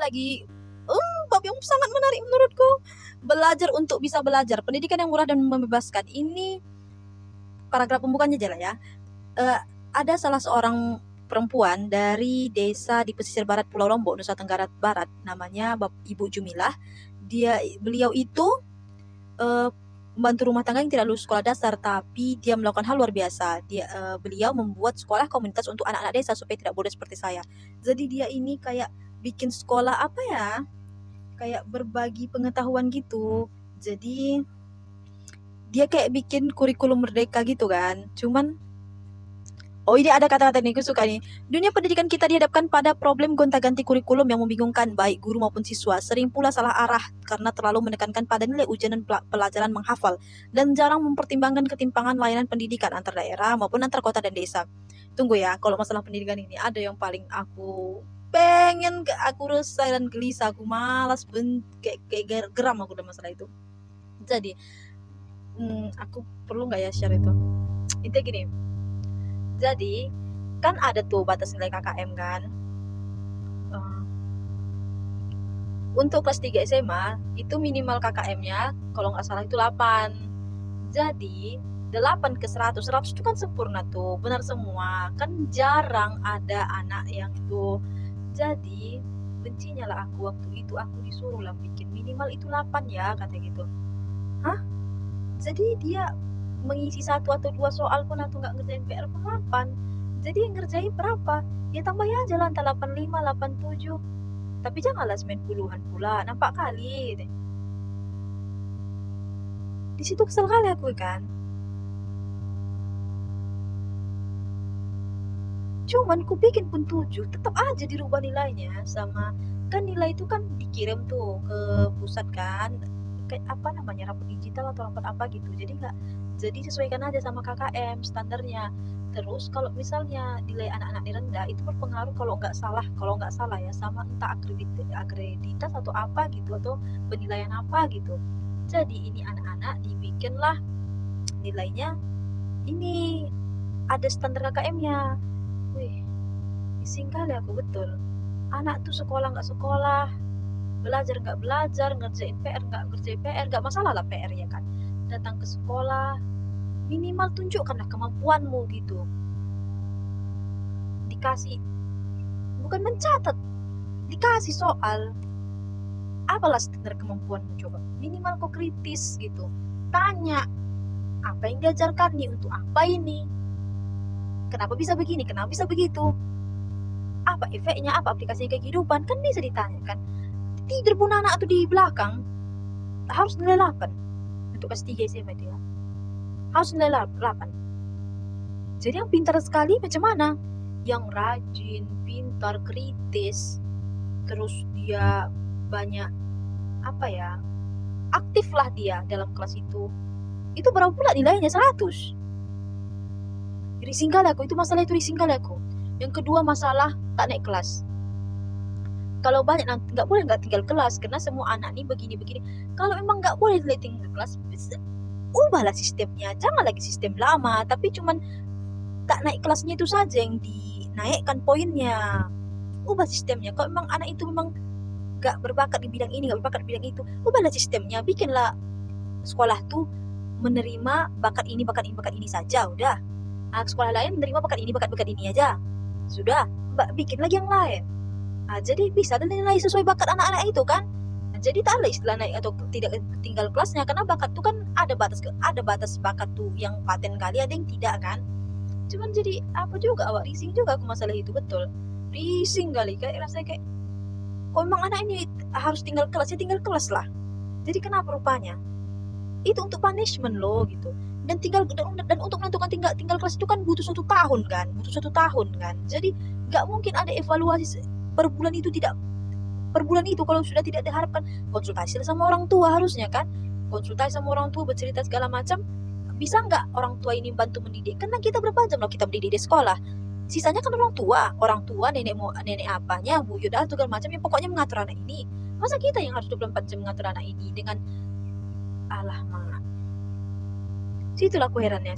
lagi bab yang sangat menarik menurutku. Belajar untuk bisa belajar, pendidikan yang murah dan membebaskan. Ini paragraf pembukanya aja lah ya. Ada salah seorang perempuan dari desa di pesisir barat Pulau Lombok, Nusa Tenggara Barat, namanya Ibu Jumilah. Beliau itu membantu rumah tangga yang tidak lulus sekolah dasar, tapi dia melakukan hal luar biasa. Beliau membuat sekolah komunitas untuk anak-anak desa supaya tidak bodoh seperti saya. Jadi dia ini kayak bikin sekolah apa ya, kayak berbagi pengetahuan gitu. Jadi dia kayak bikin kurikulum merdeka gitu kan. Cuman ini ada kata-kata nih, aku suka nih. Dunia pendidikan kita dihadapkan pada problem gonta-ganti kurikulum yang membingungkan baik guru maupun siswa. Sering pula salah arah karena terlalu menekankan pada nilai ujian dan pelajaran menghafal, dan jarang mempertimbangkan ketimpangan layanan pendidikan antar daerah maupun antar kota dan desa. Tunggu ya, kalau masalah pendidikan ini ada yang paling aku resah dan gelisah. Aku malas, kayak geram aku dengan masalah itu. Jadi aku perlu nggak ya share itu? Intinya gini. Jadi kan ada tuh batas nilai KKM kan. Untuk kelas 3 SMA itu minimal KKM-nya kalau nggak salah itu 8. Jadi 8 ke 100 itu kan sempurna tuh, benar semua. Kan jarang ada anak yang itu. Jadi bencinya lah aku waktu itu, aku disuruh lah bikin minimal itu 8 ya, katanya gitu. Hah? Jadi dia mengisi 1 atau 2 soal pun atau nggak ngerjain PR pun 8. Jadi yang ngerjain berapa? Ya tambah ya aja lah, 85, 87. Tapi janganlah 90-an pula, nampak kali. Di situ kesel kali aku kan. Cuman ku bikin pun 7, tetap aja dirubah nilainya. Sama kan nilai itu kan dikirim tuh ke pusat kan, kayak apa namanya, rapor digital atau rapor apa gitu. Jadi sesuaikan aja sama KKM standarnya. Terus kalau misalnya nilai anak-anak ini rendah, itu berpengaruh kalau nggak salah ya, sama entah akreditas atau apa gitu, atau penilaian apa gitu. Jadi ini anak-anak dibikinlah nilainya ini ada standar KKM-nya. Wih, bising kali aku betul. Anak tuh sekolah nggak sekolah, belajar nggak belajar, ngerjain PR nggak ngerjain PR, nggak masalah lah PR ya kan. Datang ke sekolah, minimal tunjukkanlah kemampuanmu gitu. Dikasih, bukan mencatat, dikasih soal. Apalah standar kemampuanmu coba? Minimal kok kritis gitu. Tanya, apa yang diajarkan nih, untuk apa ini? Kenapa bisa begini? Kenapa bisa begitu? Apa efeknya? Apa aplikasinya ke kehidupan? Kan bisa ditanyakan. Tidur pun anak tuh di belakang harus nilai 8 untuk kelas 3 SMA dia. Harus nilai 8. Jadi yang pintar sekali macam mana? Yang rajin, pintar, kritis, terus dia banyak aktif lah dia dalam kelas itu berapa pula nilainya? 100. Rising kali aku, itu masalah itu rising kali aku. Yang kedua masalah tak naik kelas. Kalau banyak nanti nggak boleh nggak tinggal kelas, karena semua anak nih begini. Kalau memang nggak boleh tinggal kelas, ubahlah sistemnya. Jangan lagi sistem lama, tapi cuman tak naik kelasnya itu saja yang dinaikkan poinnya. Ubah sistemnya. Kalau memang anak itu memang nggak berbakat di bidang ini, nggak berbakat di bidang itu, ubahlah sistemnya. Bikinlah sekolah tuh menerima bakat ini saja, udah. Sekolah lain menerima bakat ini aja, sudah. Bikin lagi yang lain. Jadi bisa dan nilai sesuai bakat anak-anak itu kan. Jadi tak ada istilah naik atau tidak tinggal kelasnya, karena bakat tuh kan ada batas bakat tuh yang paten kali, ada yang tidak kan. Cuman jadi apa juga, awak rising juga aku masalah itu, betul rising kali, kayak rasanya kayak kok memang anak ini harus tinggal kelas, ya tinggal kelas lah. Jadi kenapa rupanya itu untuk punishment loh gitu. Dan untuk menentukan tinggal kelas itu kan butuh 1 tahun kan. Jadi nggak mungkin ada evaluasi per bulan itu, kalau sudah tidak diharapkan. Konsultasi sama orang tua harusnya kan, konsultasi sama orang tua, bercerita segala macam. Bisa nggak orang tua ini bantu mendidik? Karena kita berapa jam loh kita mendidik di sekolah, sisanya kan orang tua nenek apanya, buyut segala macam, yang pokoknya mengatur anak ini. Masa kita yang harus 24 jam mengatur anak ini dengan situ aku herannya.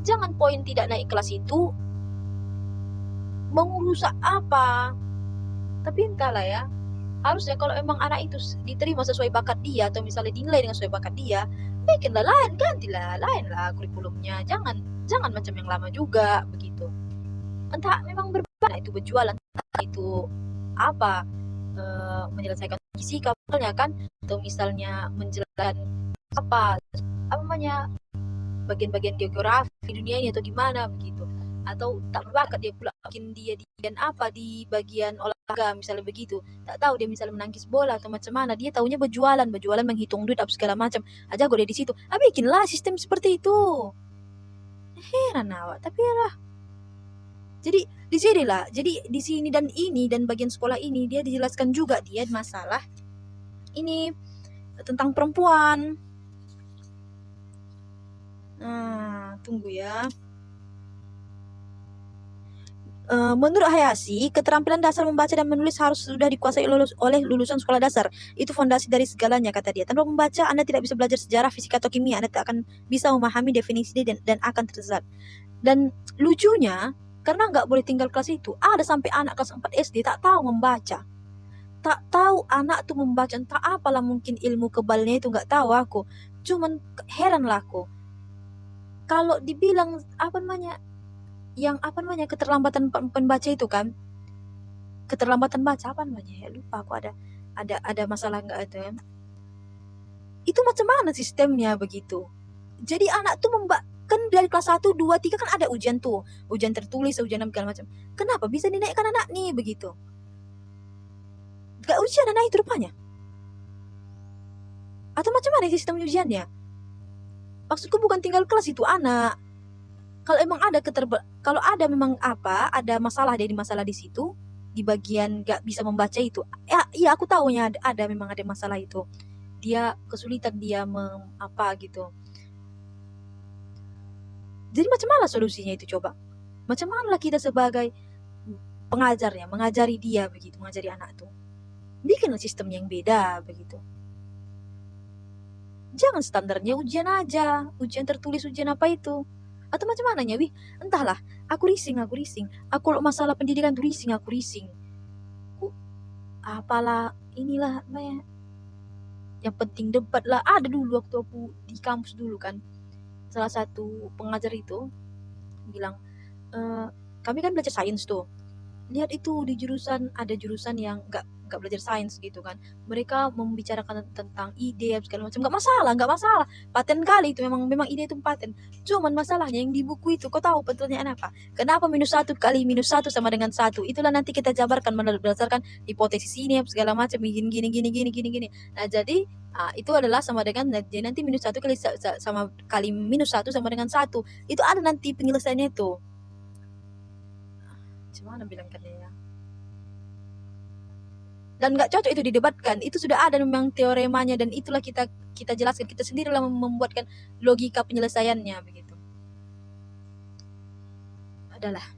Jangan poin tidak naik kelas itu mengurusak apa, tapi entahlah ya. Harusnya kalau emang anak itu diterima sesuai bakat dia atau misalnya dinilai dengan sesuai bakat dia, bikinlah lain, gantilah lain lah kurikulumnya. Jangan macam yang lama juga begitu. Entah memang berbeda itu berjualan, itu apa, menyelesaikan fisika misalnya kan, atau misalnya menjelaskan apa namanya, bagian-bagian geografi dunia ini atau gimana begitu, atau tak berbakat dia pula, mungkin dia di bagian apa, di bagian olahraga misalnya begitu, tak tahu dia misalnya menangkis bola atau macam mana, dia tahunya berjualan menghitung duit apa segala macam aja, gue dia di situ. Bikinlah sistem seperti itu. Heran awak, tapi ya, jadi di sini lah, jadi di sini dan ini dan bagian sekolah ini dia dijelaskan juga dia masalah ini tentang perempuan. Nah, tunggu ya. Menurut Hayashi, keterampilan dasar membaca dan menulis harus sudah dikuasai oleh lulusan sekolah dasar. Itu fondasi dari segalanya, kata dia. Tanpa membaca, Anda tidak bisa belajar sejarah, fisika, atau kimia. Anda tidak akan bisa memahami definisi dan akan tersesat. Dan lucunya, karena nggak boleh tinggal kelas itu, ada sampai anak kelas 4 SD tak tahu membaca. Tak tahu anak tuh membaca, entah apalah, mungkin ilmu kebalnya itu nggak tahu aku. Cuman heran lah aku. Kalau dibilang keterlambatan pembaca itu kan, keterlambatan baca apa namanya ya, lupa aku, ada masalah nggak ada. Itu macam mana sistemnya begitu? Jadi anak tuh kan dari kelas 1, 2, 3 kan ada ujian tuh, ujian tertulis, ujian segala macam. Kenapa bisa dinaikkan anak nih begitu? Gak ujian anak itu rupanya? Atau macam mana sistem ujiannya? Maksudku bukan tinggal kelas itu anak. Kalau emang ada memang ada masalah di situ, di bagian gak bisa membaca itu, ya aku tahunya memang ada masalah itu, dia kesulitan dia gitu. Jadi macam mana solusinya itu coba? Macam mana kita sebagai pengajarnya mengajari dia begitu, mengajari anak tuh, bikinlah sistem yang beda begitu. Jangan standarnya ujian aja, ujian tertulis, ujian apa itu, atau macam mana ya, entahlah. Aku rising. Aku masalah pendidikan tuh rising. Apalah inilah namanya. Yang penting debat lah. Ada dulu waktu aku di kampus dulu kan, salah satu pengajar itu bilang, kami kan belajar sains tuh. Lihat itu di jurusan, ada jurusan yang nggak belajar sains gitu kan, mereka membicarakan tentang ide segala macam, nggak masalah, paten kali itu, memang ide itu paten. Cuman masalahnya yang di buku itu, kau tahu pertanyaan apa? Kenapa -1 kali -1 sama dengan 1? Itulah nanti kita jabarkan berdasarkan hipotesis ini segala macam, gini. Nah jadi itu adalah sama dengan, jadi nanti -1 kali sama kali -1 sama dengan 1. Itu ada nanti penyelesaiannya itu. Gimana bilangkannya ya? Dan nggak cocok itu didebatkan, itu sudah ada memang teoremanya, dan itulah kita jelaskan, kita sendirilah membuatkan logika penyelesaiannya begitu. Adalah